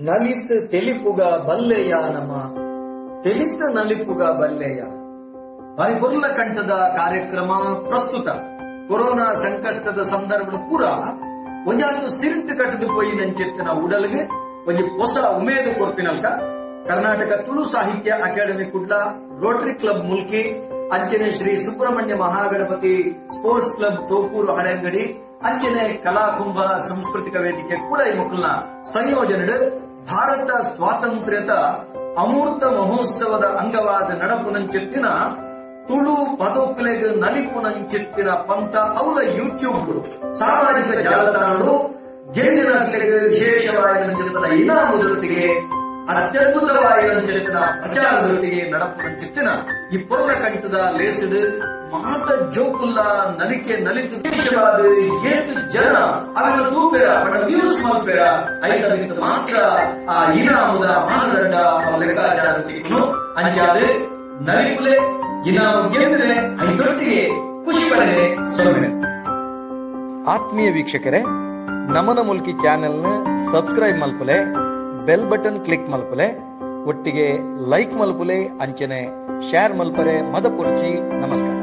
ನಲಿತ್ ತೆಲಿಪುಗ ಬಲ್ಲೆಯ ನಮ ತೆಲಿತ್ ನಲಿಪುಗ ಬಲ್ಲೆಯ ಪರಿಪುರ್ಲ ಕಂಠದ ಕಾರ್ಯಕ್ರಮ ಪ್ರಸ್ತುತ ಕೊರೋನಾ ಸಂಕಷ್ಟದ ಸಂದರ್ಭ ಪೂರ ಒಂಜಾದು ಸ್ಟಿರಿಂಟ್ ಕಟ್ಟದು ಪೋಯಿ ನಂಚೆತ್ತಿನ ಉಡಲ್ಗೆ ಒಂಜಿ ಹೊಸ ಉಮೇದು ಕೊರ್ಪಿನಲ್ಕ ಕರ್ನಾಟಕ ತುಳು ಸಾಹಿತ್ಯ academy Kudla Rotary club Mulki ಅಂಚನೆ ಶ್ರೀ ಸುಬ್ರಹ್ಮಣ್ಯ ಮಹಾಗಣಪತಿ ಸ್ಪೋರ್ಟ್ಸ್ ಕ್ಲಬ್ ತೋಕೂರು ಹಳೆಂಗಡಿ ಅಂಚನೆ ಕಲಾಕುಂಭ ಸಾಂಸ್ಕೃತಿಕ ವೇದಿಕೆ ಕೂಡ ಈ ಮಕ್ಕಳನ್ನ ಸಂಯೋಜನೆ ಭಾರತ ಸ್ವಾತಂತ್ರ್ಯದ ಅಮೂರ್ತ ಮಹೋತ್ಸವದ ಅಂಗವಾದ ನಡಪುನಂಚೆತ್ತಿನ ತುಳು ಪದಕಲೆಗೆ ನಲಿಪುನಂಚೆತ್ತಿನ ಪಂಥ ಅವಳ ಯೂಟ್ಯೂಬ್ ಸಾಮಾಜಿಕ ಜಾಲತಾಣಗಳು ಗೆಂಡಿನ ವಿಶೇಷವಾದ ಇನಾಮದೊಟ್ಟಿಗೆ ಅತ್ಯದ್ಭುತವಾದ ಪ್ರಚಾರದೊಟ್ಟಿಗೆ ನಡಪುನಂಚೆತ್ತಿನ ಈ ಪೊರ್ಲ ಕಂಠದ ಲೇಸಡ್ ಮಾತ ಜೋಕುಲ್ಲ ನಲಿಕೆ ನಲಿತು ದೇಶವಾದ ಏತು ಜನ ಅವರ ತೂಪೆರ ಬಡ ವ್ಯೂಸ್ ಮಲ್ಪೆರ ಐದರಿಂದ ಮಾತ್ರ ಆ ಇನಾಮದ ಮಾನದಂಡ ಲೆಕ್ಕಾಚಾರವನ್ನು ಅಂಚಾದೆ ನಲಿಪುಲೆ ಇನಾಮ ಗೆದ್ರೆ ಐದೊಟ್ಟಿಗೆ ಖುಷಿ ಪಡೆ ಸೊಮ್ಮೆ. ಆತ್ಮೀಯ ವೀಕ್ಷಕರೇ, ನಮನ ಮುಲ್ಕಿ ಚಾನೆಲ್ನ ಸಬ್ಸ್ಕ್ರೈಬ್ ಮಲ್ಪಲೆ, ಬೆಲ್ ಬಟನ್ ಕ್ಲಿಕ್ ಮಲ್ಪಲೆ, ಒಟ್ಟಿಗೆ ಲೈಕ್ ಮಲ್ಪಲೆ, ಅಂಚನೆ ಶೇರ್ ಮಲ್ಪರೆ ಮದ ಪೊರ್ಚಿ. ನಮಸ್ಕಾರ.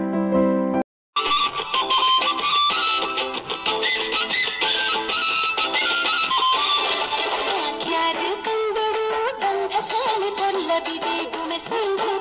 ಕಮ್ಮೆನ ಪಸಿರುಂಗ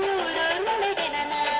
ಊರೊಂದು